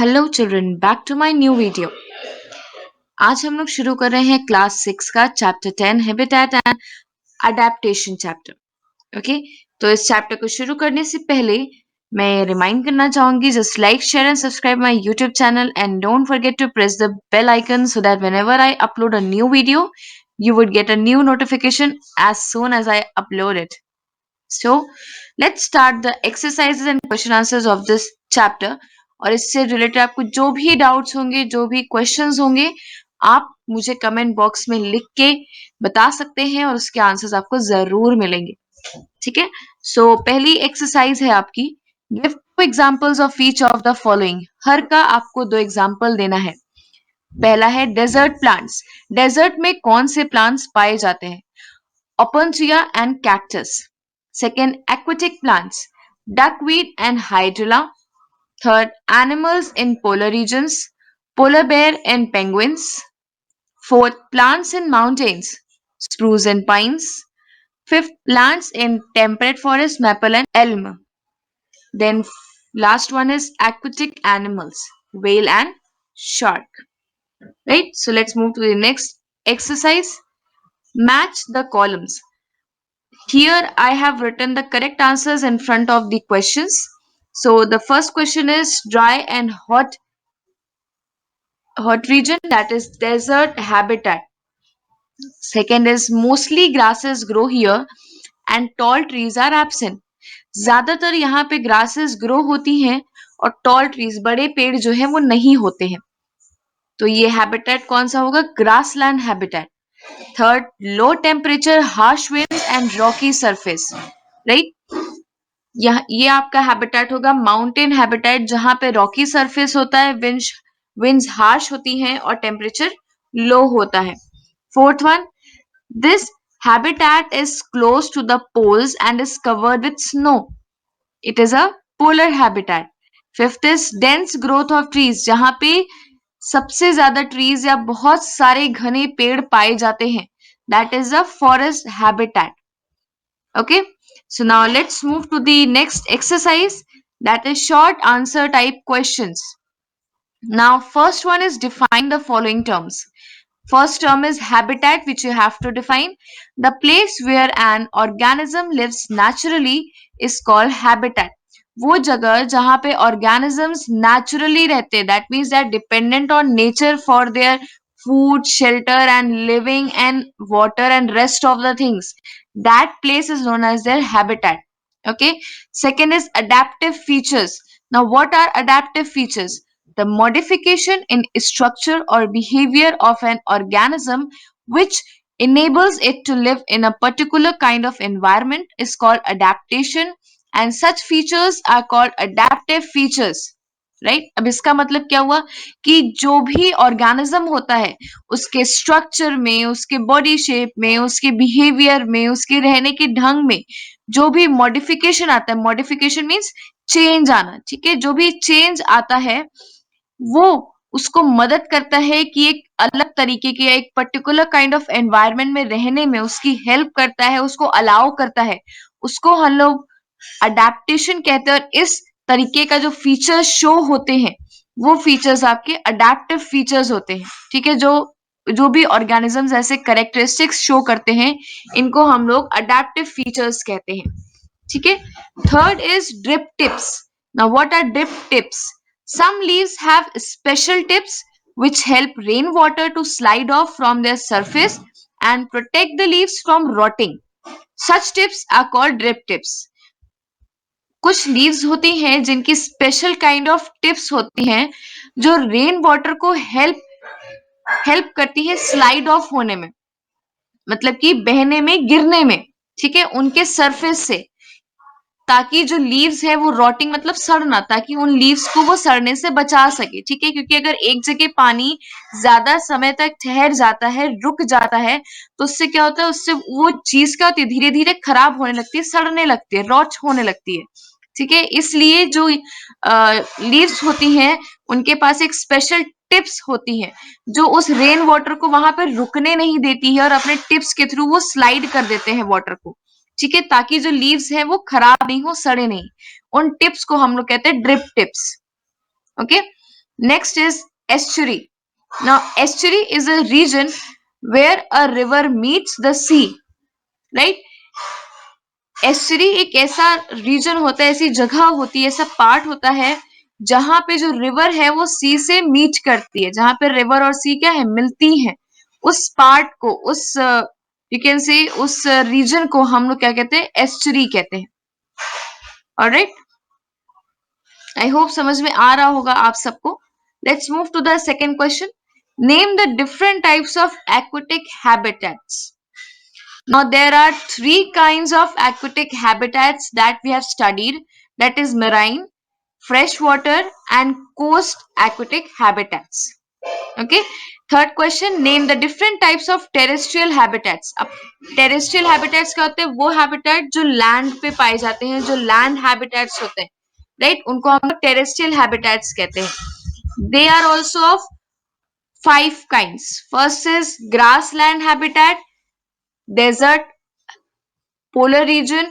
Hello children, back to my new video. आज हम लोग शुरू कर रहे हैं क्लास 6 का chapter 10 habitat and adaptation chapter. Okay, तो इस चैप्टर को शुरू करने से पहले मैं रिमाइंड करना चाहूंगी, just like, share and subscribe my YouTube channel and don't forget to press the bell icon so that whenever I upload a new video you would get a new notification as soon as I upload it. So let's start the exercises and question answers of this chapter. और इससे related आपको जो भी doubts होंगे, जो भी questions होंगे, आप मुझे कमेंट बॉक्स में लिख के बता सकते हैं और उसके आंसर्स आपको जरूर मिलेंगे। ठीक है, सो पहली एक्सरसाइज है आपकी, give two examples of each of the following. हर का आपको दो एग्जांपल देना है। पहला है डेजर्ट प्लांट्स। डेजर्ट में कौन से प्लांट्स पाए जाते हैं? Opuntia and cactus. Second, aquatic plants, duckweed and hydrilla. Third, animals in polar regions, polar bear and penguins. Fourth, plants in mountains, spruce and pines. Fifth, plants in temperate forest, maple and elm. Then last one is aquatic animals, whale and shark. Right? So let's move to the next exercise. Match the columns. Here I have written the correct answers in front of the questions. So the first question is dry and hot region, that is desert habitat. Second is mostly grasses grow here and tall trees are absent. ज्यादातर यहाँ पे grasses grow होती हैं और tall trees, बड़े पेड़ जो है वो नहीं होते हैं। तो ये habitat कौन सा होगा? Grassland habitat. Third, low temperature, harsh winds and rocky surface. Right? ये आपका हैबिटेट होगा माउंटेन हैबिटेट, जहां पे रॉकी सरफेस होता है, विंड्स हार्श होती हैं और टेम्परेचर लो होता है। Fourth one, this habitat is close to the poles and is covered with snow, it is a polar habitat. Fifth is dense growth of trees, जहां पे सबसे ज्यादा ट्रीज या बहुत सारे घने पेड़ पाए जाते हैं, that is a forest habitat. Okay, so now let's move to the next exercise, that is short answer type questions. Now first one is define the following terms. First term is habitat, which you have to define. The place where an organism lives naturally is called habitat. वो जगह जहाँ पे organisms naturally रहते हैं, that means they are dependent on nature for their food, shelter and living and water and rest of the things. That place is known as their habitat. Okay. Second is adaptive features. Now what are adaptive features? The modification in structure or behavior of an organism which enables it to live in a particular kind of environment is called adaptation, and such features are called adaptive features. Right? अब इसका मतलब क्या हुआ कि जो भी organism होता है, उसके स्ट्रक्चर में, उसके बॉडी शेप में, उसके बिहेवियर में, उसके रहने के ढंग में जो भी मॉडिफिकेशन आता है, मॉडिफिकेशन मीन्स चेंज आना, ठीक है, जो भी चेंज आता है वो उसको मदद करता है कि एक अलग तरीके के, एक पर्टिकुलर काइंड ऑफ एनवायरनमेंट में रहने में उसकी हेल्प करता है, उसको अलाउ करता है, उसको हम लोग अडेप्टेशन कहते हैं। और इस तरीके का जो फीचर्स शो होते हैं वो फीचर्स आपके अडेप्टिव फीचर्स होते हैं। ठीक है, जो भी ऑर्गेनिजम्स ऐसे कैरेक्टरिस्टिक्स शो करते हैं, इनको हम लोग अडेप्टिव फीचर्स कहते हैं। ठीक है, third is drip tips. Now what are drip tips? Some leaves have special tips which help rainwater to slide off from their surface and protect the leaves from rotting. Such tips are called drip tips. कुछ leaves होती हैं जिनकी special kind of tips होती हैं जो rain water को help करती है स्लाइड ऑफ होने में, मतलब कि बहने में, गिरने में, ठीक है, उनके सरफेस से, ताकि जो लीव्स है वो रॉटिंग मतलब सड़ना, ताकि उन लीव्स को वो सड़ने से बचा सके। ठीक है, क्योंकि अगर एक जगह पानी ज्यादा समय तक ठहर जाता है, रुक जाता है, तो उससे क्या होता है, उससे वो चीज क्या होती है, धीरे धीरे खराब होने लगती है, सड़ने लगती है, रॉट होने लगती है। ठीक है, इसलिए जो लीव्स होती हैं उनके पास एक स्पेशल टिप्स होती है जो उस रेन वाटर को वहां पर रुकने नहीं देती है और अपने टिप्स के थ्रू वो स्लाइड कर देते हैं वाटर को। ठीक है, ताकि जो लीव्स है वो खराब नहीं हो, सड़े नहीं। उन टिप्स को हम लोग कहते हैं drip tips. Okay, Next is estuary. Now, estuary is a region where a river meets the sea, right? Estuary एक ऐसा रीजन होता है, ऐसी जगह होती है, ऐसा पार्ट होता है जहां पे जो रिवर है वो सी से मीट करती है, जहां पे रिवर और सी क्या है, मिलती है। उस पार्ट को, उस यू कैन से उस रीजन को हम लोग क्या कहते हैं, एस्चुरी कहते हैं। ऑलराइट, आई होप समझ में आ रहा होगा आप सबको। Let's move to the second question. Name the different types of aquatic habitats. Now, there are three kinds of aquatic habitats that we have studied, that is marine, freshwater and coast aquatic habitats. Okay. Third question, name the different types of terrestrial habitats. अब terrestrial habitats क्या होते हैं? वो habitat जो land पे पाए जाते हैं, जो land habitats होते हैं, right? उनको हम लोग terrestrial habitats कहते हैं। They are also of 5 kinds. First is grassland habitat, desert, polar region,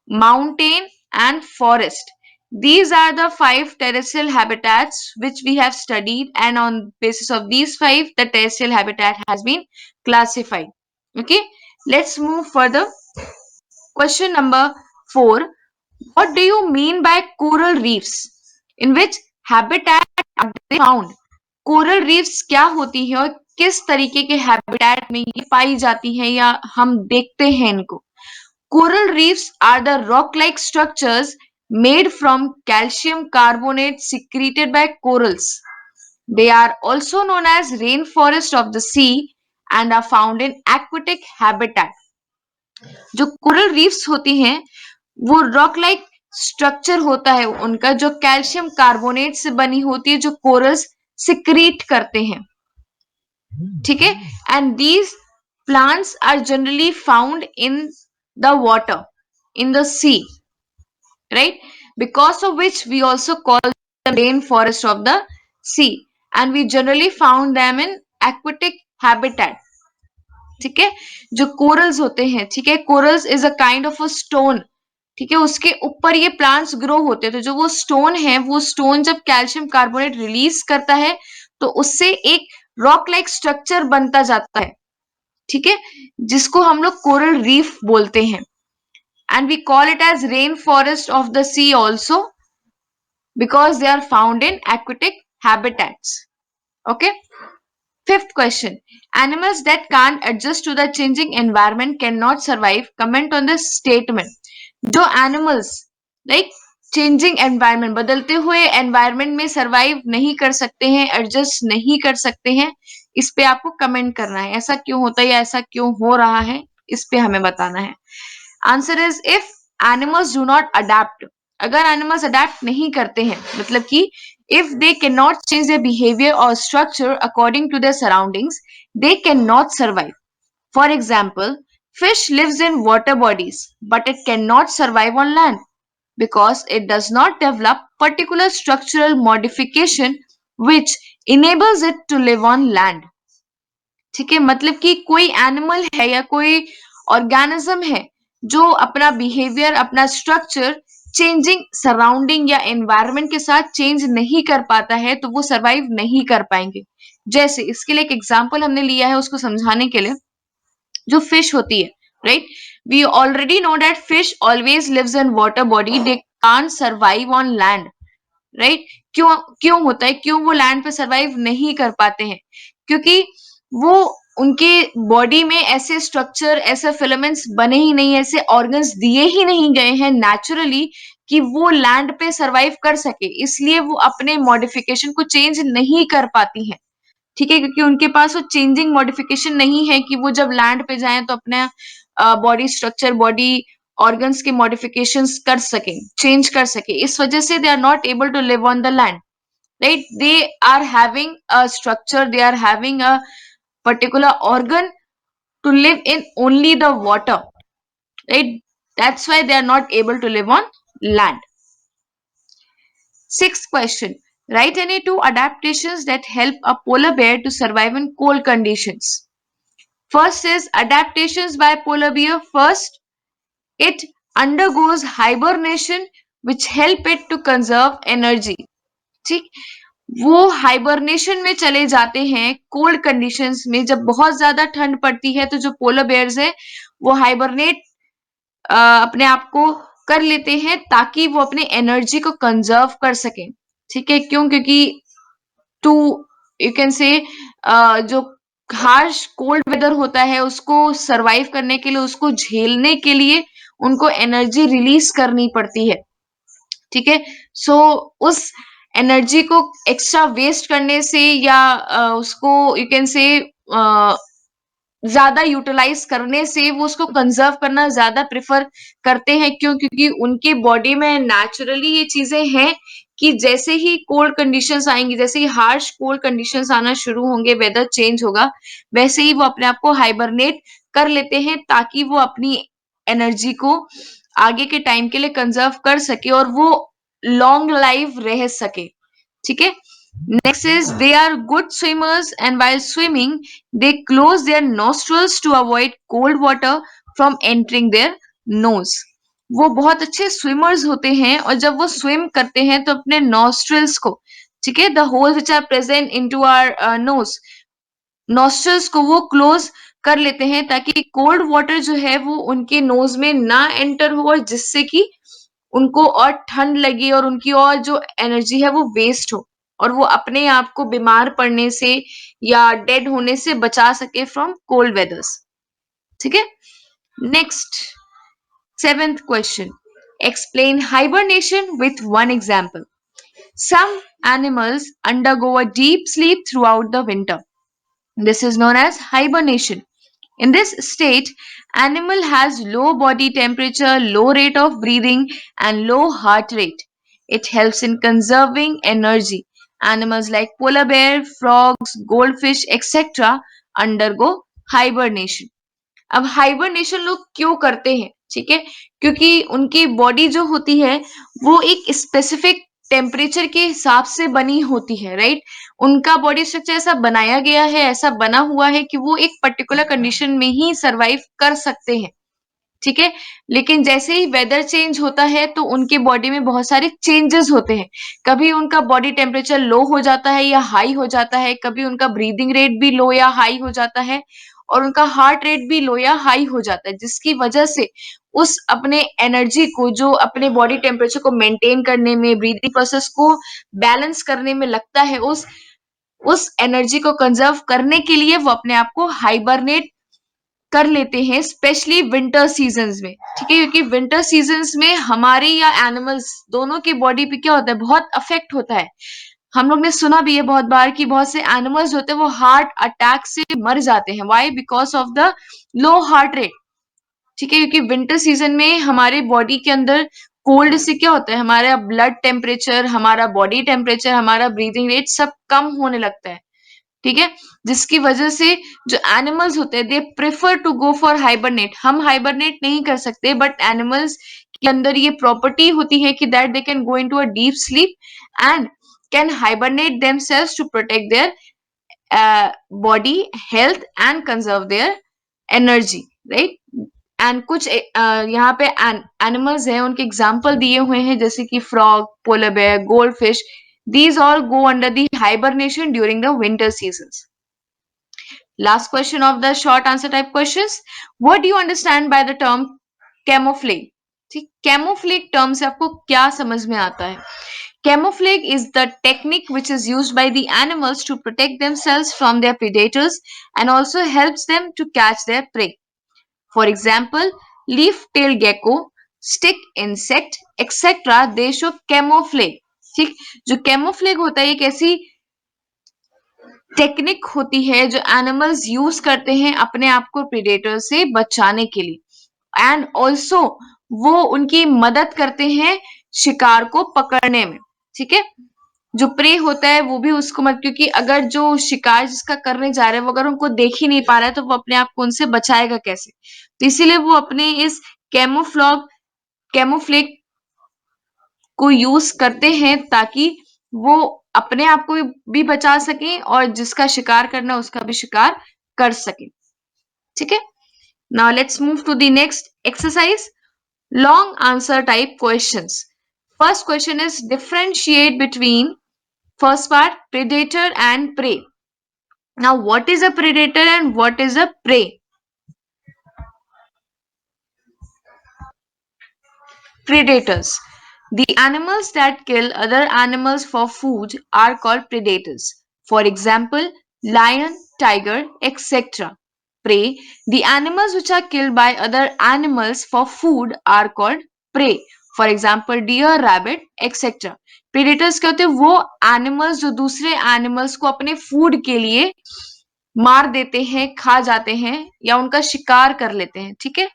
mountain and forest. These are the 5 terrestrial habitats which we have studied, and on basis of these 5 the terrestrial habitat has been classified. Okay, let's move further. Question number 4. What do you mean by coral reefs? In which habitat are they found? Coral reefs क्या होती है और किस तरीके के habitat में ये पाई जाती है या हम देखते हैं इनको? Coral reefs are the rock-like structures made from calcium carbonate secreted by corals. They are also known as rainforest of the sea and are found in aquatic habitat. जो कोरल रीफ्स होती हैं वो रॉक लाइक स्ट्रक्चर होता है उनका, जो calcium carbonate से बनी होती है, जो कोरल्स सिक्रीट करते हैं। ठीक है, and these plants are generally found in the water, in the sea, right? Because of which we also call the rainforest of the sea, and we generally found them in aquatic habitat. ठीक है, जो corals होते हैं, ठीक है, corals is a kind of a stone, ठीक है, उसके ऊपर ये प्लांट्स ग्रो होते हैं। तो जो वो स्टोन है, वो स्टोन जब कैल्शियम कार्बोनेट रिलीज करता है तो उससे एक रॉक लाइक स्ट्रक्चर बनता जाता है, ठीक है, जिसको हम लोग कोरल रीफ बोलते हैं, and we call it as rain forest of the sea also because they are found in aquatic habitats. Okay, fifth question, animals that can't adjust to the changing environment can not survive, comment on this statement. जो animals like changing environment, बदलते हुए environment में survive नहीं कर सकते हैं, adjust नहीं कर सकते हैं, इस पे आपको कमेंट करना है, ऐसा क्यों होता है या ऐसा क्यों हो रहा है, इस पे हमें बताना है। Answer is if animals do not adapt, अगर एनिमल्स अडेप्ट नहीं करते हैं, मतलब कि if they can not change their behaviour और structure according to their surroundings, they can not survive. For example, fish lives in water bodies but it cannot survive on land because it does not develop particular structural modification which enables it to live on land. ठीक है, मतलब कि कोई animal है या कोई organism है जो अपना बिहेवियर, अपना स्ट्रक्चर चेंजिंग सराउंडिंग या एनवायरनमेंट के साथ चेंज नहीं कर पाता है, तो वो सरवाइव नहीं कर पाएंगे। जैसे इसके लिए एक एग्जांपल हमने लिया है उसको समझाने के लिए, जो फिश होती है, right, we already know that fish always lives in water body, they can't survive on land, right. क्यों क्यों होता है, क्यों वो लैंड पे सर्वाइव नहीं कर पाते हैं? क्योंकि वो उनके बॉडी में ऐसे स्ट्रक्चर, ऐसे फिलामेंट्स बने ही नहीं, ऐसे ऑर्गन्स दिए ही नहीं गए हैं नेचुरली कि वो लैंड पे सर्वाइव कर सके, इसलिए वो अपने मॉडिफिकेशन को चेंज नहीं कर पाती हैं। ठीक है, क्योंकि उनके पास वो चेंजिंग मॉडिफिकेशन नहीं है कि वो जब लैंड पे जाएं तो अपना बॉडी स्ट्रक्चर, बॉडी ऑर्गन्स के मॉडिफिकेशंस कर सके, चेंज कर सके, इस वजह से they are not able to live on the land, right. They are having a structure, they are having a particular organ to live in only the water, right? That's why they are not able to live on land. Sixth question, write any 2 adaptations that help a polar bear to survive in cold conditions. First is adaptations by polar bear. First, it undergoes hibernation which help it to conserve energy. ठीक, वो hibernation में चले जाते हैं cold conditions में। जब बहुत ज्यादा ठंड पड़ती है तो जो पोलर बेयर्स है वो हाइबरनेट अपने आप को कर लेते हैं ताकि वो अपने एनर्जी को कंजर्व कर सकें। ठीक है, क्यों? क्योंकि टू यू कैन से जो हार्श कोल्ड वेदर होता है उसको सरवाइव करने के लिए, उसको झेलने के लिए उनको एनर्जी रिलीज करनी पड़ती है। ठीक है, सो उस एनर्जी को एक्स्ट्रा वेस्ट करने से या उसको यू कैन से ज्यादा यूटिलाइज करने से वो उसको कंजर्व करना ज्यादा प्रेफर करते हैं। क्यों? क्योंकि उनके बॉडी में नेचुरली ये चीजें हैं कि जैसे ही कोल्ड कंडीशंस आएंगी, जैसे ही हार्श कोल्ड कंडीशंस आना शुरू होंगे, वेदर चेंज होगा, वैसे ही वो अपने आप को हाइबरनेट कर लेते हैं ताकि वो अपनी एनर्जी को आगे के टाइम के लिए कंजर्व कर सके और वो लॉन्ग लाइफ रह सके। ठीक है, next is they are good swimmers, and while swimming they close their nostrils to avoid cold water from entering their nose. वो बहुत अच्छे स्विमर्स होते हैं और जब वो स्विम करते हैं तो अपने नॉस्ट्रल्स को, ठीक है, the holes which are present into our nose, nostrils को वो क्लोज कर लेते हैं ताकि कोल्ड वाटर जो है वो उनके नोज में ना एंटर हो और जिससे कि उनको और ठंड लगे और उनकी और जो एनर्जी है वो वेस्ट हो और वो अपने आप को बीमार पड़ने से या डेड होने से बचा सके फ्रॉम कोल्ड वेदर्स। ठीक है, next 7th question, explain hibernation with one example. Some animals undergo a deep sleep throughout the winter. This is known as hibernation. In this state, animal has low body temperature, low rate of breathing, and low heart rate. It helps in conserving energy. Animals like polar bear, frogs, goldfish, etc. undergo hibernation. अब hibernation लोग क्यों करते हैं? ठीक है, क्योंकि उनकी body जो होती है वो एक स्पेसिफिक टेम्परेचर के हिसाब से बनी होती है, राइट? उनका बॉडी स्ट्रक्चर ऐसा बनाया गया है, ऐसा बना हुआ है कि वो एक पर्टिकुलर कंडीशन में ही सरवाइव कर सकते हैं। ठीक है, लेकिन जैसे ही वेदर चेंज होता है तो उनके बॉडी में बहुत सारे चेंजेस होते हैं। कभी उनका बॉडी टेम्परेचर लो हो जाता है या हाई हो जाता है, कभी उनका ब्रीदिंग रेट भी लो या हाई हो जाता है और उनका हार्ट रेट भी लो या हाई हो जाता है, जिसकी वजह से उस अपने एनर्जी को जो अपने बॉडी टेम्परेचर को मेंटेन करने में, ब्रीदिंग प्रोसेस को बैलेंस करने में लगता है, उस एनर्जी को कंजर्व करने के लिए वो अपने आप को हाइबरनेट कर लेते हैं, स्पेशली विंटर सीजन्स में। ठीक है, क्योंकि विंटर सीजन्स में हमारे या एनिमल्स दोनों की बॉडी पे क्या होता है, बहुत अफेक्ट होता है। हम लोग ने सुना भी है बहुत बार कि बहुत से एनिमल्स होते हैं वो हार्ट अटैक से मर जाते हैं। Why? Because of the low heart rate. ठीक है, क्योंकि विंटर सीजन में हमारे बॉडी के अंदर कोल्ड से क्या होता है, हमारा ब्लड टेम्परेचर, हमारा बॉडी टेम्परेचर, हमारा ब्रीदिंग रेट सब कम होने लगता है। ठीक है, जिसकी वजह से जो एनिमल्स होते हैं they prefer to go for hibernate. हम हाइबरनेट नहीं कर सकते, बट एनिमल्स के अंदर ये प्रॉपर्टी होती है कि that they can go into a deep sleep and can hibernate themselves to protect their body health and conserve their energy, right? And कुछ यहाँ पे एनिमल्स हैं, उनके एग्जाम्पल दिए हुए हैं जैसे कि frog, polar bear, gold fish. These all go under the hibernation during the winter seasons. Last question of the short answer type questions. What do you understand by the term camouflage? ठीक, camouflage term से आपको क्या समझ में आता है? Camouflage is the technique which is used by the animals to protect themselves from their predators and also helps them to catch their prey. For example, leaf-tailed gecko, stick insect, etc. They show camouflage. ठीक, जो कैमोफ्लेग होता है एक ऐसी technique होती है जो animals use करते हैं अपने आप को प्रेडेटर से बचाने के लिए एंड ऑल्सो वो उनकी मदद करते हैं शिकार को पकड़ने में। ठीक है, जो प्रे होता है वो भी उसको मत, क्योंकि अगर जो शिकार जिसका करने जा रहा है वो अगर उनको देख ही नहीं पा रहा है तो वो अपने आप को उनसे बचाएगा कैसे? तो इसीलिए वो अपने इस कैमोफ्लेग को यूज करते हैं ताकि वो अपने आप को भी बचा सकें और जिसका शिकार करना उसका भी शिकार कर सके। ठीक है, now let's move to the next exercise, long answer type questions. First question is differentiate between First part, predator and prey. Now, what is a predator and what is a prey? Predators. The animals that kill other animals for food are called predators. For example, lion, tiger, etc. Prey. The animals which are killed by other animals for food are called prey. For example, deer, rabbit, etc. Predators क्या होते हैं? वो animals जो दूसरे animals को अपने food के लिए मार देते हैं, खा जाते हैं या उनका शिकार कर लेते हैं, ठीक है?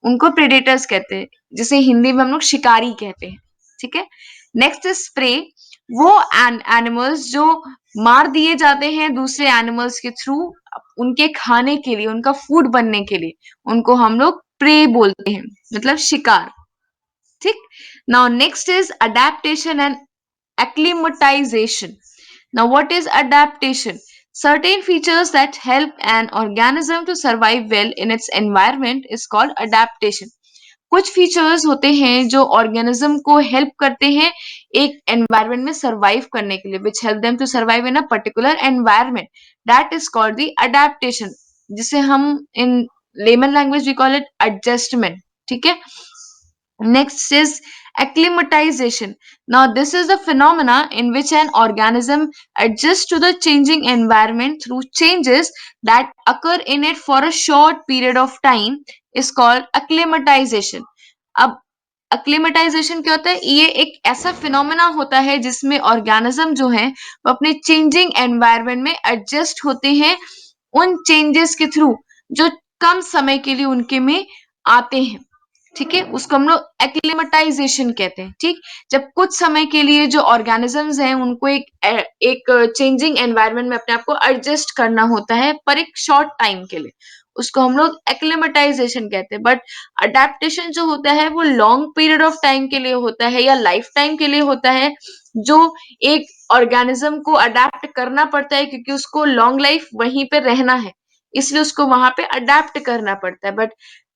उनको प्रेडेटर्स कहते हैं, जिसे हिंदी में हम लोग शिकारी कहते हैं, ठीक है? Next is spray. वो एनिमल्स जो मार दिए जाते हैं दूसरे एनिमल्स के थ्रू उनके खाने के लिए, उनका फूड बनने के लिए, उनको हम लोग प्रे बोलते हैं, मतलब शिकार, ठीक? Now next is adaptation and acclimatization. Now, what is adaptation? Certain features that help an organism to survive well in its environment is called adaptation. कुछ फीचर्स होते हैं जो ऑर्गेनिज्म को हेल्प करते हैं एक एनवायरनमेंट में सरवाइव करने के लिए, which help them to survive in a particular environment, that is called the adaptation, जिसे हम in layman language we call it adjustment, ठीक है? Next is acclimatization. Now, this is the phenomena in which an organism adjusts to the changing environment through changes that occur in it for a short period of time is called acclimatization. अब acclimatization क्या होता है? ये एक ऐसा phenomena होता है जिसमें ऑर्गेनिज्म जो है वो अपने चेंजिंग एनवायरनमेंट में एडजस्ट होते हैं उन चेंजेस के थ्रू जो कम समय के लिए उनके में आते हैं, ठीक है? उसको हम लोग एक्लिमेटाइजेशन कहते हैं, ठीक? जब कुछ समय के लिए जो ऑर्गेनिजम्स हैं उनको एक चेंजिंग एनवायरनमेंट में अपने आप को एडजस्ट करना होता है पर एक शॉर्ट टाइम के लिए, उसको हम लोग एक्लिमेटाइजेशन कहते हैं। बट अडेप्टेशन जो होता है वो लॉन्ग पीरियड ऑफ टाइम के लिए होता है या लाइफ टाइम के लिए होता है, जो एक ऑर्गेनिज्म को अडेप्ट करना पड़ता है क्योंकि उसको लॉन्ग लाइफ वहीं पे रहना है, इसलिए उसको वहां पे अडेप्ट करना पड़ता है। बट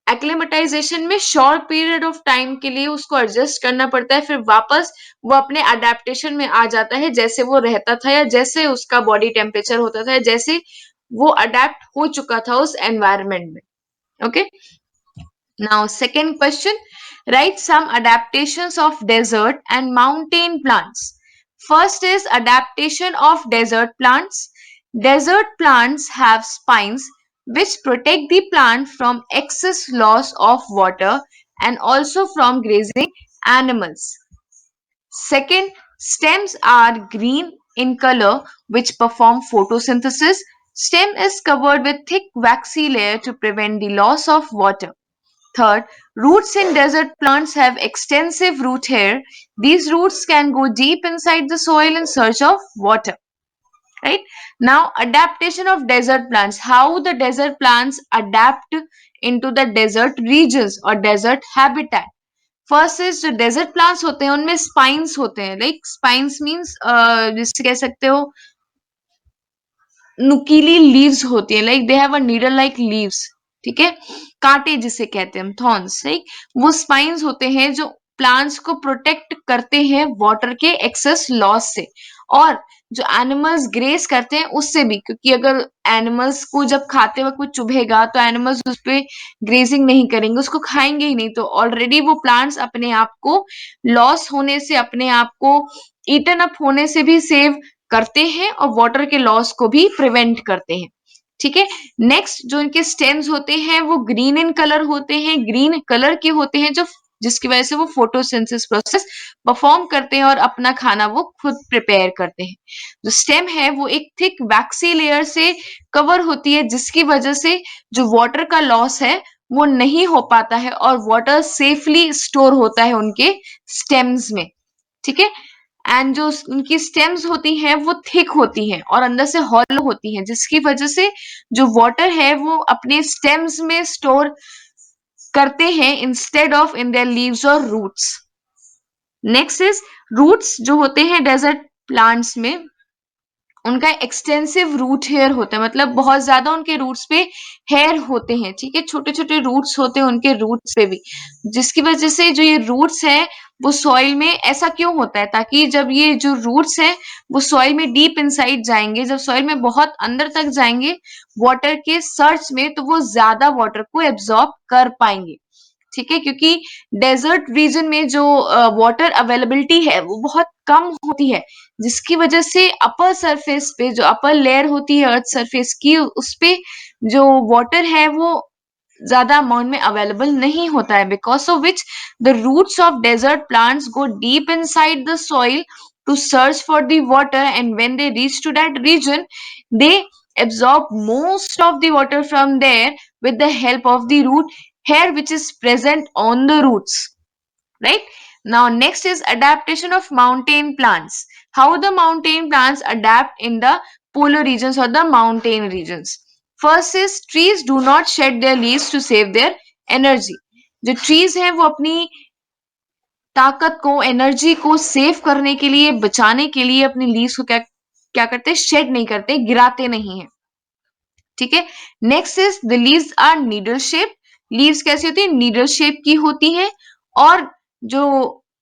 एक्लेमेटाइजेशन में शॉर्ट पीरियड ऑफ टाइम के लिए उसको एडजस्ट करना पड़ता है, फिर वापस वो अपने अडेप्टेशन में आ जाता है जैसे वो रहता था या जैसे उसका बॉडी टेम्परेचर होता था, जैसे वो अडेप्ट हो चुका था उस एनवायरनमेंट में। Okay, now second question, write some adaptations of desert and mountain plants. First is adaptation of desert plants. Desert plants have spines which protect the plant from excess loss of water and also from grazing animals. Second, stems are green in color which perform photosynthesis. Stem is covered with thick waxy layer to prevent the loss of water. Third, roots in desert plants have extensive root hair. These roots can go deep inside the soil in search of water. Right? Now, adaptation of desert plants. How the desert plants adapt into the desert regions or desert habitat. First is जो desert plants होते हैं उनमें spines होते हैं, like spines means जिससे कह सकते हो नुकीली लीव्स होती है, like they have a needle like leaves, ठीक है? कांटे जिसे कहते हैं हम, थॉर्न्स, राइट? वो स्पाइन्स होते हैं जो प्लांट्स को प्रोटेक्ट करते हैं वाटर के एक्सेस लॉस से, और जो एनिमल्स ग्रेस करते हैं उससे भी, क्योंकि अगर एनिमल्स को जब खाते वक्त कुछ चुभेगा तो एनिमल्स उस पे ग्रेजिंग नहीं करेंगे, उसको खाएंगे ही नहीं, तो ऑलरेडी वो प्लांट्स अपने आप को लॉस होने से, अपने आप को ईटन अप होने से भी सेव करते हैं और वाटर के लॉस को भी प्रिवेंट करते हैं, ठीक है? नेक्स्ट, जो इनके स्टेम्स होते हैं वो ग्रीन इन कलर होते हैं, ग्रीन कलर के होते हैं जो जिसकी वजह से वो फोटोसिंथेसिस प्रोसेस परफॉर्म करते हैं और अपना खाना वो खुद प्रिपेयर करते हैं। जो स्टेम है वो एक थिक वैक्सी लेयर से कवर होती है जिसकी वजह से जो वाटर का लॉस है वो नहीं हो पाता है और वाटर सेफली स्टोर होता है उनके स्टेम्स में, ठीक है? एंड जो उनकी स्टेम्स होती हैं वो थिक होती हैं और अंदर से हॉलो होती हैं, जिसकी वजह से जो वाटर है वो अपने स्टेम्स में स्टोर करते हैं instead of in their leaves और रूट्स। नेक्स्ट इज रूट्स जो होते हैं डेजर्ट प्लांट्स में, उनका एक्सटेंसिव रूट हेयर होता है, मतलब बहुत ज्यादा उनके रूट्स पे हेयर होते हैं, ठीक है, छोटे छोटे रूट्स होते हैं उनके रूट्स पे भी, जिसकी वजह से जो ये रूट्स है वो सॉइल में, ऐसा क्यों होता है, ताकि जब ये जो रूट्स है वो सॉइल में डीप इनसाइड जाएंगे, जब सॉइल में बहुत अंदर तक जाएंगे वाटर के सर्च में, तो वो ज्यादा वाटर को एब्जॉर्ब कर पाएंगे, ठीक है, क्योंकि डेजर्ट रीजन में जो वाटर अवेलेबिलिटी है वो बहुत कम होती है, जिसकी वजह से अपर सरफेस पे, जो अपर लेयर होती है अर्थ सरफेस की, उस पे जो वाटर है वो ज्यादा अमाउंट में अवेलेबल नहीं होता है, because of which the roots of desert plants go deep inside the soil to search for the water, and when they reach to that region they absorb most of the water from there with the help of the root hair which is present on the roots, right? Now next is adaptation of mountain plants. How the mountain plants adapt in the polar regions or the mountain regions. First is trees do not shed their leaves to save their energy. जो trees हैं वो अपनी ताकत को, energy को save करने के लिए, बचाने के लिए अपनी लीव्स को क्या क्या करते हैं, शेड नहीं करते, गिराते नहीं है, ठीक है। Next is the leaves are needle shape. Leaves कैसी होती है, नीडल शेप की होती है। और जो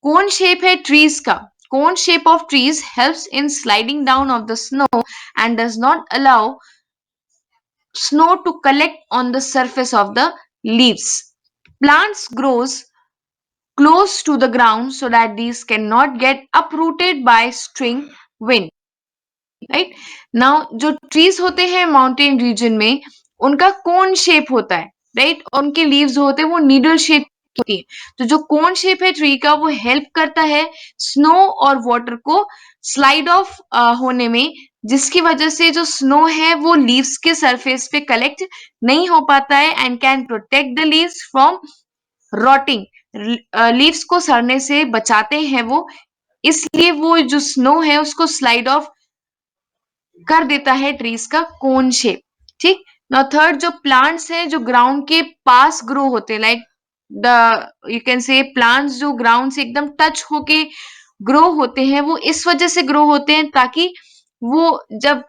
कोन शेप है ट्रीज का, कोन shape of trees helps in sliding down of the snow and does not allow snow to collect on the surface of the leaves. Plants grows close to the ground so that these cannot get uprooted by string wind. Right now जो trees होते हैं mountain region में, उनका cone shape होता है, right, उनके leaves जो होते हैं वो नीडल शेप होती है। तो जो कोन शेप है ट्री का वो हेल्प करता है स्नो और वाटर को स्लाइड ऑफ होने में, जिसकी वजह से जो स्नो है वो लीव्स के सरफेस पे कलेक्ट नहीं हो पाता है and can protect the leaves from rotting. Leaves को सड़ने से बचाते हैं वो, इसलिए वो जो स्नो है उसको स्लाइड ऑफ कर देता है ट्रीज का कोन शेप, ठीक। नाउ थर्ड, जो प्लांट्स हैं जो ग्राउंड के पास ग्रो होते हैं, like the you can say plants जो ग्राउंड से एकदम टच होके ग्रो होते हैं, वो इस वजह से ग्रो होते हैं ताकि वो जब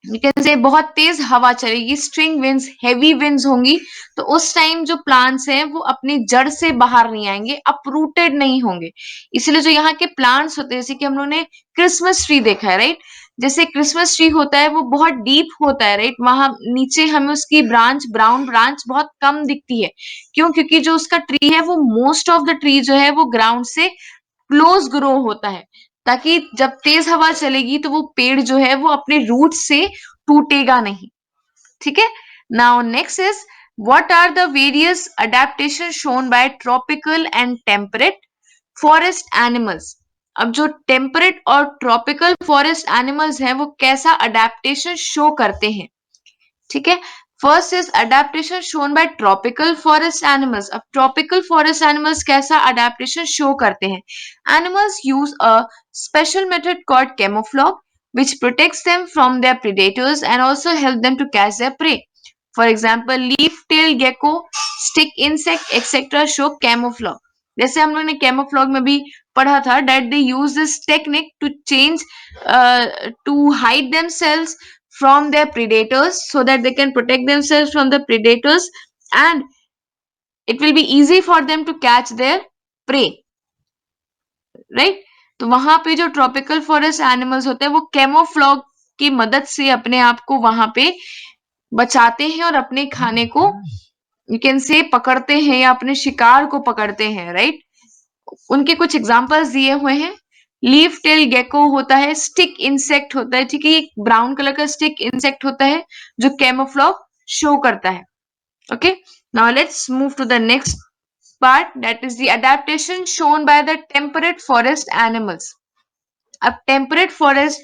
यू कैन से बहुत तेज हवा चलेगी, स्ट्रिंग विंड्स, हेवी विंड्स होंगी, तो उस टाइम जो प्लांट्स हैं वो अपनी जड़ से बाहर नहीं आएंगे, अपरूटेड नहीं होंगे। इसलिए जो यहाँ के प्लांट्स होते हैं, जैसे कि हम लोगों ने क्रिसमस ट्री देखा है, राइट, जैसे क्रिसमस ट्री होता है वो बहुत डीप होता है, राइट, वहां नीचे हमें उसकी ब्रांच, ब्राउन ब्रांच बहुत कम दिखती है। क्यों? क्योंकि जो उसका ट्री है वो मोस्ट ऑफ द ट्री जो है वो ग्राउंड से क्लोज ग्रो होता है, ताकि जब तेज हवा चलेगी तो वो पेड़ जो है वो अपने रूट से टूटेगा नहीं, ठीक है। Now next is what are the various adaptation shown by tropical and temperate forest animals. अब जो टेम्परेट और ट्रॉपिकल फॉरेस्ट एनिमल्स हैं वो कैसा अडेप्टेशन शो करते हैं, ठीक है। First is adaptation shown by tropical forest animals. अब ट्रॉपिकल फॉरेस्ट एनिमल्स कैसा अडेप्टेशन शो करते हैं, animals use a special method called camouflage which protects them from their predators and also help them to catch their prey. For example, leaf-tailed gecko, stick insect, etc. show camouflage. जैसे हम लोगों ने कैमोफ्लॉग में भी पढ़ा था that they use this technique to change to hide themselves from their predators so that they can protect themselves from the predators and it will be easy for them to catch their prey, right? तो वहां पे जो tropical forest animals होते हैं वो कैमोफ्लॉग की मदद से अपने आप को वहां पे बचाते हैं और अपने खाने को यू कैन से पकड़ते हैं या अपने शिकार को पकड़ते हैं, राइट। उनके कुछ एग्जांपल्स दिए हुए हैं। लीफ टेल गेको होता है, स्टिक इंसेक्ट होता है, ठीक है, ये ब्राउन कलर का स्टिक इंसेक्ट होता है जो कैमोफ्लॉग शो करता है। Okay, now let's move to the next part, that is the adaptation shown by the temperate forest animals. अब टेम्परेट फॉरेस्ट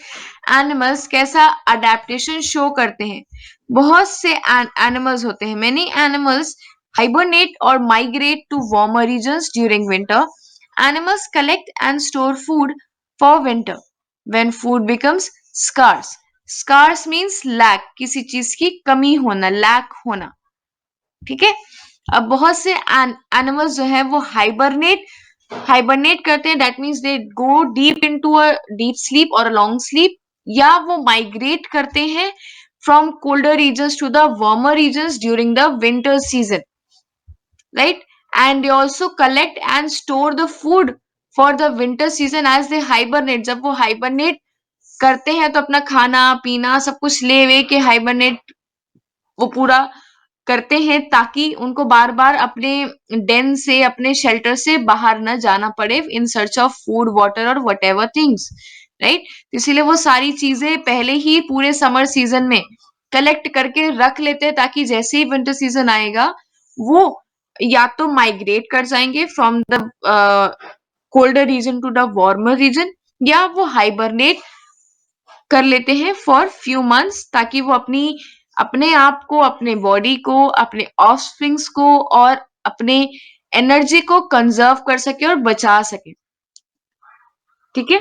एनिमल्स कैसा अडेप्टेशन शो करते हैं, बहुत से एनिमल्स होते हैं, many animals hibernate or migrate to warmer regions during winter. Animals collect and store food for winter when food becomes scarce. Scarce means lack, किसी चीज की कमी होना, lack होना, ठीक है। अब बहुत से एनिमल्स जो है वो हाइबरनेट करते हैं, that means they go deep into a deep sleep और अ लॉन्ग स्लीप या वो माइग्रेट करते हैं from colder regions to the warmer regions during the winter season, right? And they also collect and store the food for the winter season as they hibernate. जब वो hibernate करते हैं तो अपना खाना पीना सब कुछ ले वे के hibernate वो पूरा करते हैं ताकि उनको बार बार अपने डेन से अपने शेल्टर से बाहर न जाना पड़े in search of food water और वट एवर थिंग्स, राइट? इसीलिए वो सारी चीजें पहले ही पूरे समर सीजन में कलेक्ट करके रख लेते हैं ताकि जैसे ही विंटर सीजन आएगा वो या तो माइग्रेट कर जाएंगे from the colder region to the warmer region, या वो हाइबरनेट कर लेते हैं फॉर फ्यू मंथ्स ताकि वो अपने आप को, अपने बॉडी को, अपने ऑफस्प्रिंग्स को और अपने एनर्जी को कंजर्व कर सके और बचा सके, ठीक है?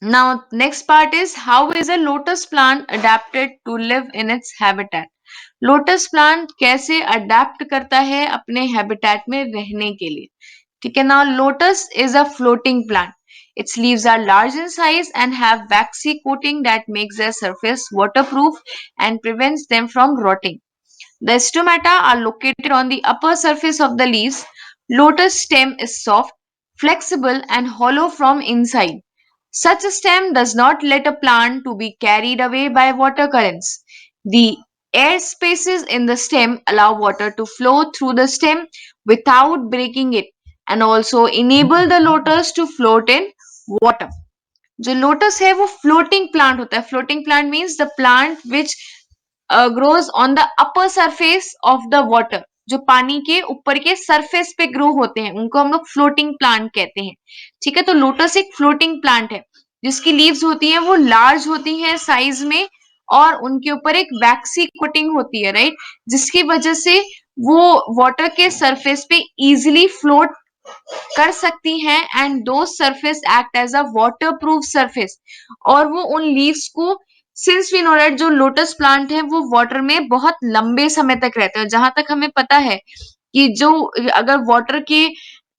Now next part is how is a lotus plant adapted to live in its habitat? Lotus plant कैसे अडेप्ट करता है अपने हैबिटेट में रहने के लिए, ठीक है? Now lotus is a floating plant. Its leaves are large in size and have waxy coating that makes their surface waterproof and prevents them from rotting. The stomata are located on the upper surface of the leaves. Lotus stem is soft, flexible and hollow from inside. Such a stem does not let a plant to be carried away by water currents. The air spaces in the stem allow water to flow through the stem without breaking it and also enable the lotus to float in water. जो lotus है वो floating plant होता है. Floating plant means the plant which grows on the upper surface of the water. जो पानी के ऊपर के सरफेस पे ग्रो होते हैं उनको हम लोग फ्लोटिंग प्लांट कहते हैं, ठीक है? तो लोटस एक फ्लोटिंग प्लांट है जिसकी लीव्स होती हैं वो लार्ज होती हैं साइज में और उनके ऊपर एक वैक्सी कोटिंग होती है, राइट? जिसकी वजह से वो वाटर के सरफेस पे इजीली फ्लोट कर सकती हैं एंड दो surface act as a water proof surface. और वो उन लीव्स को, सिंस वी नो दैट जो लोटस प्लांट है वो वाटर में बहुत लंबे समय तक रहते हैं. जहां तक हमें पता है कि जो अगर वाटर के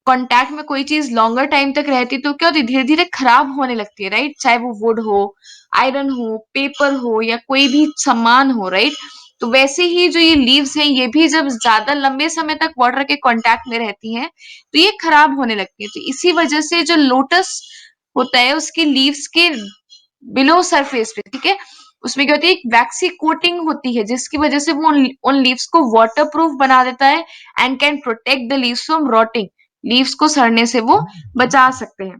कांटेक्ट में कोई चीज लॉन्गर टाइम तक रहती है तो क्या होती है, धीरे धीरे खराब होने लगती है, राइट? चाहे वो वुड हो, आयरन हो, पेपर हो या कोई भी सामान हो, राइट? तो वैसे ही जो ये लीव्स हैं ये भी जब ज्यादा लंबे समय तक वाटर के कांटेक्ट में रहती हैं तो ये खराब होने लगती है. तो इसी वजह से जो लोटस होता है उसकी लीव्स के बिलो सरफेस पे, ठीक है, उसमें क्या होती है, एक वैक्सी कोटिंग होती है जिसकी वजह से वो उन लीव्स को वाटर प्रूफ बना देता है and can protect the leaves from rotting. Leaves को सड़ने से वो बचा सकते हैं.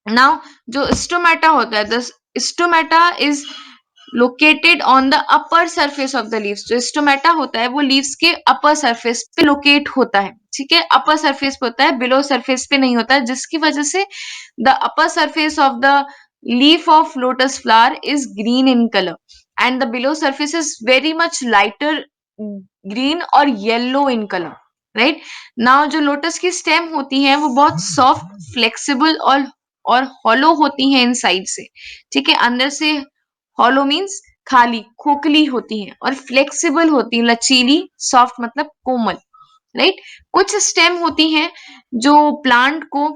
नाउ जो स्टोमेटा होता है, the stomata is located on the upper surface of the leaves. जो स्टोमेटा होता है वो लीव्स के अपर सरफेस पे लोकेट होता है, ठीक है? अपर सरफेस पे होता है, बिलो सरफेस पे नहीं होता है, जिसकी वजह से the upper surface of the leaf of lotus flower is green in color and the below surface is very much lighter green और yellow in color, right? now जो लोटस की स्टेम होती है वो बहुत सॉफ्ट, फ्लेक्सिबल और hollow होती है इनसाइड से, ठीक है? अंदर से हॉलो मीन्स खाली, खोखली होती है और फ्लेक्सिबल होती है, लचीली, सॉफ्ट मतलब कोमल, राइट? कुछ स्टेम होती हैं जो प्लांट को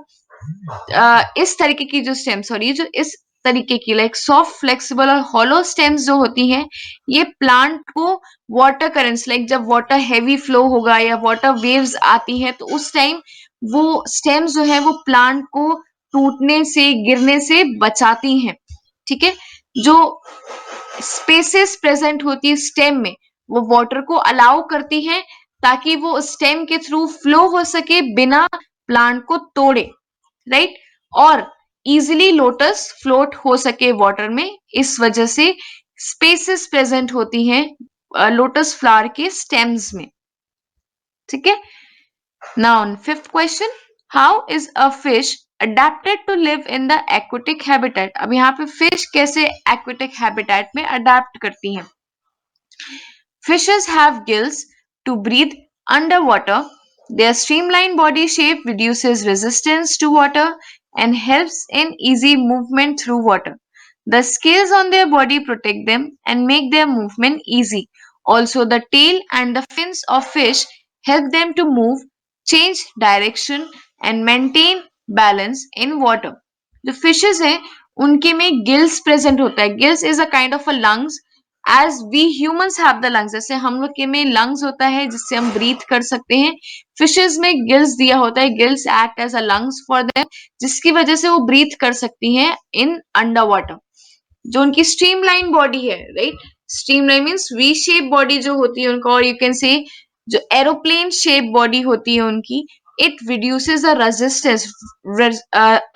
इस तरीके की जो स्टेम, सॉरी, जो इस तरीके की लाइक सॉफ्ट, फ्लेक्सिबल और हॉलो स्टेम्स जो होती हैं ये प्लांट को वाटर करेंट्स, लाइक जब वाटर हैवी फ्लो होगा या वाटर वेव्स आती हैं तो उस टाइम वो स्टेम्स जो है वो प्लांट को टूटने से, गिरने से बचाती हैं, ठीक है? जो स्पेसेस प्रेजेंट होती है स्टेम में वो वाटर को अलाउ करती हैं ताकि वो स्टेम के थ्रू फ्लो हो सके बिना प्लांट को तोड़े, राइट? और इजिली लोटस फ्लोट हो सके वाटर में. इस वजह से स्पेसेस प्रेजेंट होती हैं लोटस फ्लावर के स्टेम्स में, ठीक है? Now fifth question, how is a fish adapted to live in the aquatic habitat? अब यहाँ पे फिश कैसे aquatic habitat में अडेप्ट करती हैं? Fishes have gills to breathe underwater. Their streamlined body shape reduces resistance to water and helps in easy movement through water. The scales on their body protect them and make their movement easy. Also, the tail and the fins of fish help them to move, change direction and maintain balance in water. जो fishes हैं उनके में gills present होता है। Gills is a kind of a lungs as we humans have the lungs, जैसे हम लोग के में लंग्स होता है जिससे हम ब्रीथ कर सकते हैं, फिशेज में गिल्स दिया होता है, gills act as a lungs for them, जिसकी वजह से वो ब्रीथ कर सकती हैं इन अंडर वाटर। जो उनकी स्ट्रीमलाइन बॉडी है, right, streamline means V shape body जो होती है उनका, और यू कैन से जो एरोप्लेन शेप बॉडी होती है उनकी, it reduces the resistance.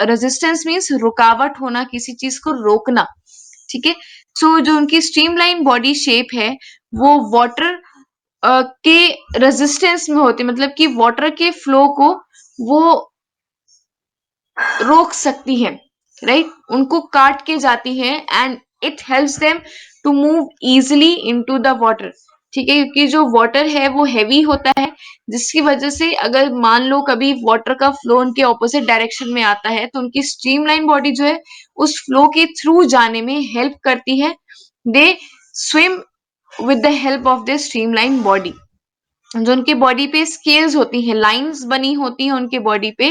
Resistance means रुकावट होना, किसी चीज को रोकना, ठीक है। सो जो उनकी स्ट्रीमलाइन बॉडी शेप है वो वाटर के रेजिस्टेंस में होती है, मतलब कि वाटर के फ्लो को वो रोक सकती है, राइट, उनको काट के जाती है, and it helps them to move easily into the water, ठीक है, क्योंकि जो वाटर है वो हैवी होता है, जिसकी वजह से अगर मान लो कभी वाटर का फ्लो उनके ऑपोजिट डायरेक्शन में आता है तो उनकी स्ट्रीमलाइन बॉडी जो है उस फ्लो के थ्रू जाने में हेल्प करती है। दे swim with the help of the streamline body. जो उनके बॉडी पे स्केल्स होती हैं, लाइंस बनी होती हैं उनके बॉडी पे,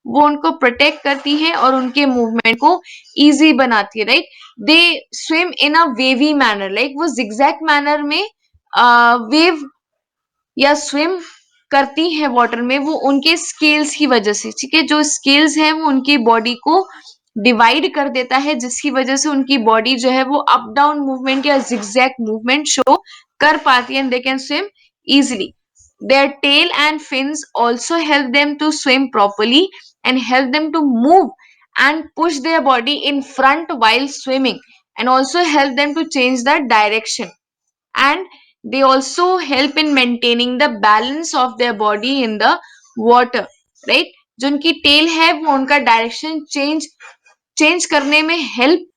वो उनको प्रोटेक्ट करती हैं और उनके मूवमेंट को इजी बनाती है, right. They swim in a wavy manner, like वो जिगजैग मैनर में वेव या स्विम करती है वाटर में, वो उनके स्केल्स की वजह से, ठीक है, जो स्केल्स है वो उनकी बॉडी को डिवाइड कर देता है, जिसकी वजह से उनकी बॉडी जो है वो अप डाउन मूवमेंट या जिगजैग मूवमेंट शो कर पाती है, and they can swim easily. Their tail and fins also help them to swim properly and help them to move and push their body in front while swimming, and also help them to change the direction, and they also help in maintaining the balance of their body in the water, right। जो उनकी tell है वो उनका direction change करने में help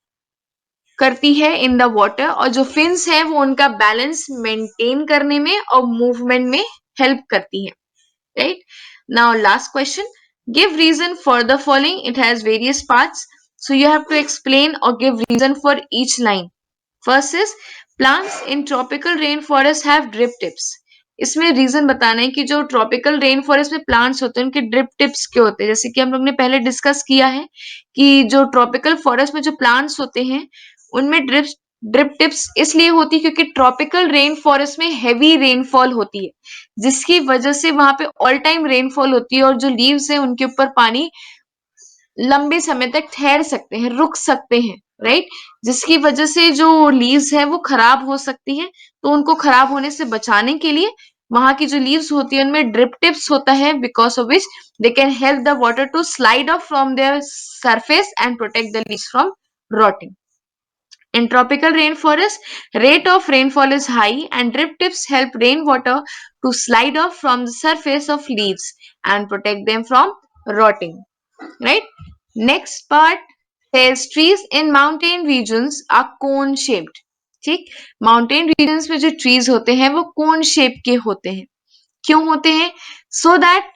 करती है in the water, और जो फिन्स है वो उनका बैलेंस मेंटेन करने में और मूवमेंट में हेल्प करती है, right. Now last question, give reason for the following, it has various parts, so you have to explain और give reason for each line. First is plants in tropical rain forest have drip tips. इसमें reason बताना है कि जो tropical rain forest में plants होते हैं उनके ड्रिप टिप्स क्यों होते हैं। जैसे कि हम लोग ने पहले डिस्कस किया है कि जो ट्रॉपिकल फॉरेस्ट में जो प्लांट्स होते हैं उनमें ड्रिप टिप्स इसलिए होती है क्योंकि ट्रॉपिकल रेन फॉरेस्ट में हैवी रेनफॉल होती है, जिसकी वजह से वहां पे ऑल टाइम रेनफॉल होती है, और जो लीव्स है उनके ऊपर पानी लंबे समय तक ठहर सकते हैं, रुक सकते हैं, राइट, जिसकी वजह से जो लीव्स है वो खराब हो सकती हैं। तो उनको खराब होने से बचाने के लिए वहां की जो लीव्स होती है उनमें ड्रिप टिप्स होता है, because of which they can help the water to slide off from their surface and protect the leaves from rotting. In tropical rainforest, rate of rainfall is high and drip tips help rainwater to slide off from the surface of leaves and protect them from rotting. Right? Next part says trees in mountain regions are cone shaped. ठीक, mountain regions में जो trees होते हैं वो cone shape के होते हैं। क्यों होते हैं? सो दैट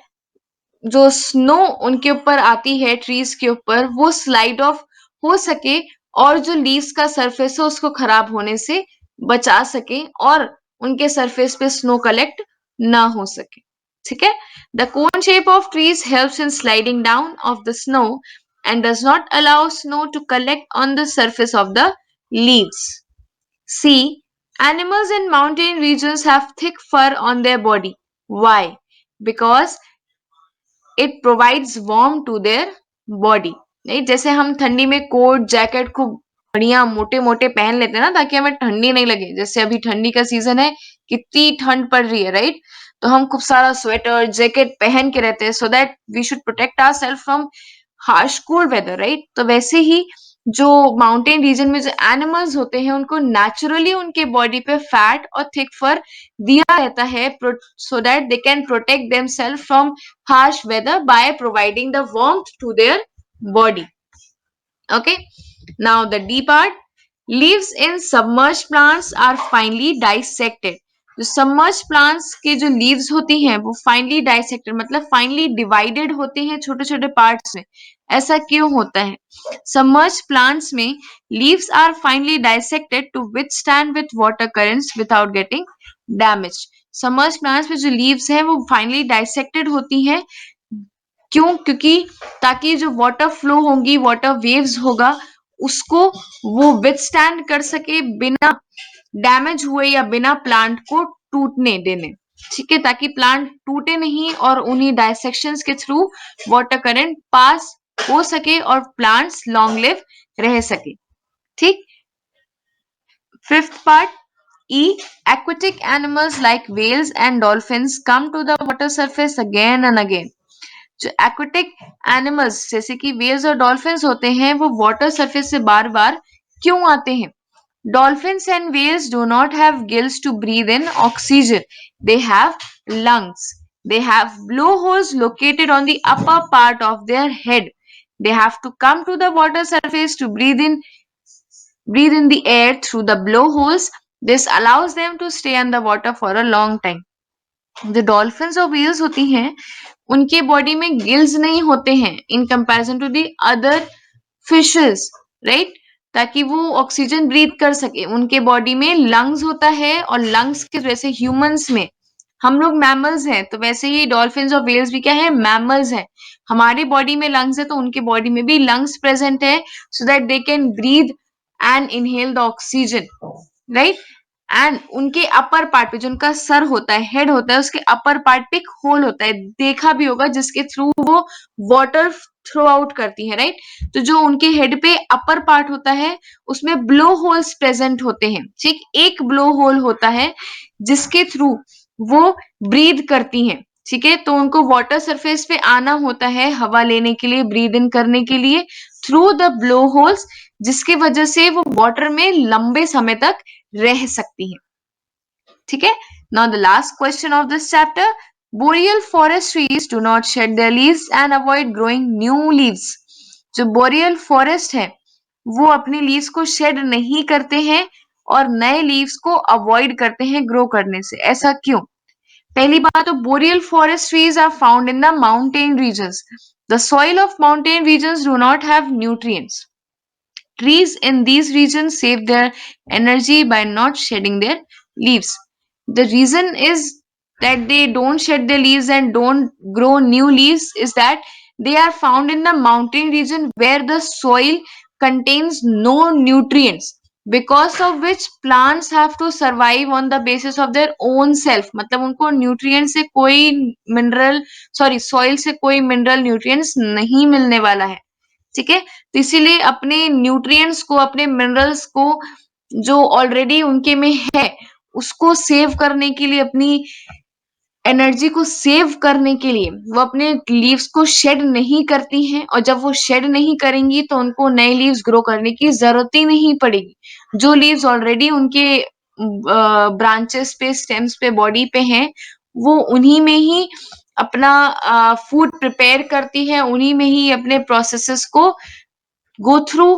जो स्नो उनके ऊपर आती है ट्रीज के ऊपर वो स्लाइड ऑफ हो सके, और जो लीव्स का सरफेस है उसको खराब होने से बचा सके, और उनके सरफेस पे स्नो कलेक्ट ना हो सके, ठीक है। The cone shape of trees helps in sliding down of the snow and does not allow snow to collect on the surface of the leaves. See, animals in mountain regions have thick fur on their body. Why? Because it provides warm to their body, नहीं, जैसे हम ठंडी में coat jacket खूब बढ़िया मोटे मोटे पहन लेते हैं ना ताकि हमें ठंडी नहीं लगे। जैसे अभी ठंडी का सीजन है, कितनी ठंड पड़ रही है, राइट, तो हम खूब सारा स्वेटर जैकेट पहन के रहते हैं, so that we should protect our self from harsh cold weather, right. तो वैसे ही जो माउंटेन रीजन में जो एनिमल्स होते हैं उनको नेचुरली उनके बॉडी पे फैट और थिक फर दिया रहता है, so that they can protect themselves from harsh weather by providing the warmth to their body. Okay, now the D part, leaves in submerged plants are finely dissected. जो submerge plants के जो leaves होती हैं वो finally dissected मतलब finally divided होते हैं छोटे छोटे पार्ट्स में। ऐसा क्यों होता है? सबमर्ज प्लांट्स में leaves are finally dissected to withstand with water currents without getting damage. Submerge plants में जो लीव्स हैं वो फाइनली डाइसेक्टेड होती हैं, क्यों? क्योंकि ताकि जो वाटर फ्लो होंगी, वाटर वेव्स होगा, उसको वो विथस्टैंड कर सके बिना डैमेज हुए या बिना प्लांट को टूटने देने, ठीक है, ताकि प्लांट टूटे नहीं और उन्हीं डायसेक्शंस के थ्रू वाटर करंट पास हो सके और प्लांट्स लॉन्ग लिव रह सके, ठीक। Fifth part E. Aquatic animals like whales and dolphins come to the water surface again and again. जो aquatic animals जैसे कि whales और dolphins होते हैं वो water surface से बार बार क्यों आते हैं? Dolphins and whales do not have gills to breathe in oxygen. They have lungs. They have blowholes located on the upper part of their head. They have to come to the water surface to breathe in the air through the blowholes. This allows them to stay underwater for a long time. जो dolphins और whales होती हैं उनके body में gills नहीं होते हैं in comparison to the other fishes, right, ताकि वो ऑक्सीजन ब्रीथ कर सके। उनके बॉडी में लंग्स होता है और लंग्स के जैसे ह्यूमंस में हम लोग मैमल्स हैं तो वैसे ही डॉल्फिन्स और व्हेल्स भी क्या है, मैमल्स हैं। हमारी बॉडी में लंग्स है तो उनकी बॉडी में भी लंग्स प्रेजेंट है so that they can breathe and inhale the oxygen, right. And उनके अपर पार्ट पे जो उनका सर होता है, हेड होता है, उसके अपर पार्ट पे एक होल होता है, देखा भी होगा, जिसके थ्रू वो वाटर थ्रो आउट करती है, राइट। तो जो उनके हेड पे अपर पार्ट होता है उसमें ब्लो होल्स प्रेजेंट होते हैं, ठीक, एक ब्लो होल होता है जिसके थ्रू वो ब्रीद करती हैं, ठीक है। तो उनको वाटर सरफेस पे आना होता है हवा लेने के लिए, ब्रीद इन करने के लिए थ्रू द ब्लो होल्स, जिसकी वजह से वो वाटर में लंबे समय तक रह सकती है, ठीक है। Now the last question of this chapter, boreal forest trees do not shade there leaves and avoid growing new leaves. जो बोरियल फॉरेस्ट है वो अपने लीव्स को शेड नहीं करते हैं और नए लीव्स को अवॉइड करते हैं ग्रो करने से, ऐसा क्यों? पहली बात तो boreal forest trees are found in the mountain regions. The soil of mountain regions do not have nutrients. Trees in these regions save their energy by not shedding their leaves. The reason is that they don't shed their leaves and don't grow new leaves is that they are found in the mountain region where the soil contains no nutrients, because of which plants have to survive on the basis of their own self. मतलब उनको nutrients से कोई soil से कोई mineral nutrients नहीं मिलने वाला है, ठीक है। तो इसीलिए अपने न्यूट्रिएंट्स को, अपने मिनरल्स को जो ऑलरेडी उनके में है उसको सेव करने के लिए, अपनी एनर्जी को सेव करने के लिए वो अपने लीव्स को शेड नहीं करती हैं, और जब वो शेड नहीं करेंगी तो उनको नए लीव्स ग्रो करने की जरूरत ही नहीं पड़ेगी। जो लीव्स ऑलरेडी उनके ब्रांचेस पे, स्टेम्स पे, बॉडी पे हैं, वो उन्हीं में ही अपना फूड प्रिपेयर करती है, उन्हीं में ही अपने प्रोसेसेस को गो थ्रू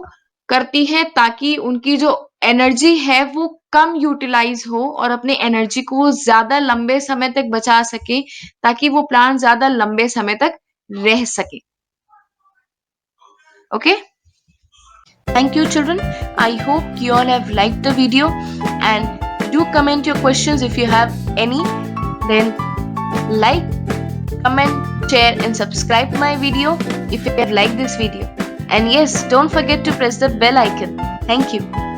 करती है, ताकि उनकी जो एनर्जी है वो कम यूटिलाइज हो और अपने एनर्जी को वो ज्यादा लंबे समय तक बचा सके, ताकि वो प्लांट ज्यादा लंबे समय तक रह सके। Okay, thank you children. I hope you all have liked the video, and do comment your questions if you have any. Then like, comment, share and subscribe my video if you have liked this video. And yes, don't forget to press the bell icon. Thank you.